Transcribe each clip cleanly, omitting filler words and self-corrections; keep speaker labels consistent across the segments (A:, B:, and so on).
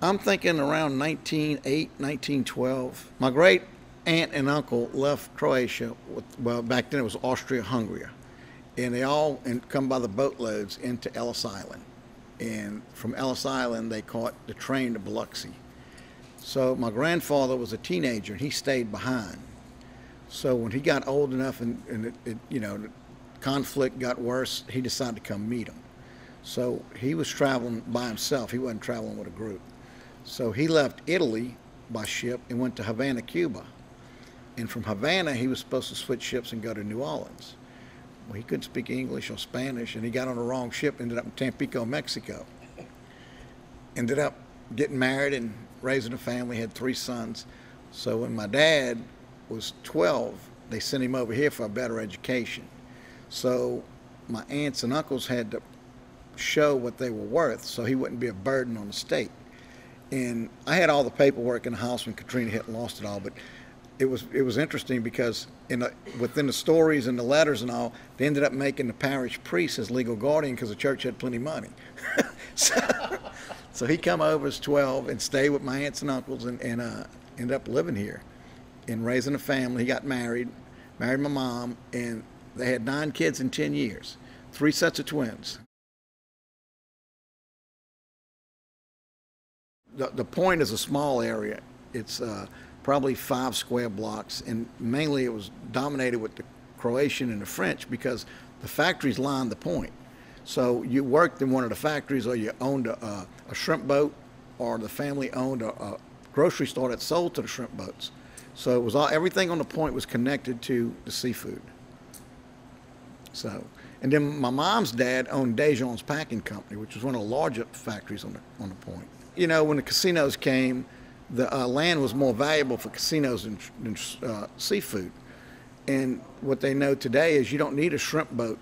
A: I'm thinking around 1908, 1912. My great aunt and uncle left Croatia, well, back then it was Austria-Hungary, and they all come by the boatloads into Ellis Island. And from Ellis Island, they caught the train to Biloxi. So my grandfather was a teenager, and he stayed behind. So when he got old enough and the conflict got worse, he decided to come meet him. So he was traveling by himself. He wasn't traveling with a group. So he left Italy by ship and went to Havana, Cuba. And from Havana, he was supposed to switch ships and go to New Orleans. Well, he couldn't speak English or Spanish, and he got on the wrong ship, ended up in Tampico, Mexico. Ended up getting married and raising a family, had 3 sons. So when my dad was 12, they sent him over here for a better education. So my aunts and uncles had to show what they were worth so he wouldn't be a burden on the state. And I had all the paperwork in the house when Katrina hit and lost it all, but it was interesting because within the stories and the letters and all, they ended up making the parish priest his legal guardian because the church had plenty of money. so he come over as 12 and stayed with my aunts and uncles and ended up living here and raising a family. He got married my mom, and they had 9 kids in 10 years, 3 sets of twins. The Point is a small area. It's probably 5 square blocks, and mainly it was dominated with the Croatian and the French because the factories lined the point. So you worked in one of the factories, or you owned a shrimp boat, or the family owned a grocery store that sold to the shrimp boats. So it was everything on the point was connected to the seafood. So, and then my mom's dad owned Dejon's Packing Company, which was one of the larger factories on the point. You know, when the casinos came, the land was more valuable for casinos than seafood. And what they know today is you don't need a shrimp boat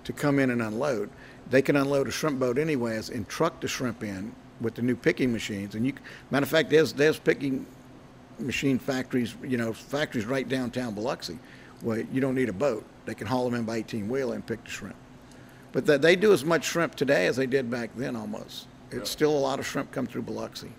A: to come in and unload. They can unload a shrimp boat anyways and truck the shrimp in with the new picking machines. And matter of fact, there's picking machine factories, factories right downtown Biloxi, where you don't need a boat. They can haul them in by 18-wheeler and pick the shrimp. But they do as much shrimp today as they did back then almost. It's still a lot of shrimp come through Biloxi.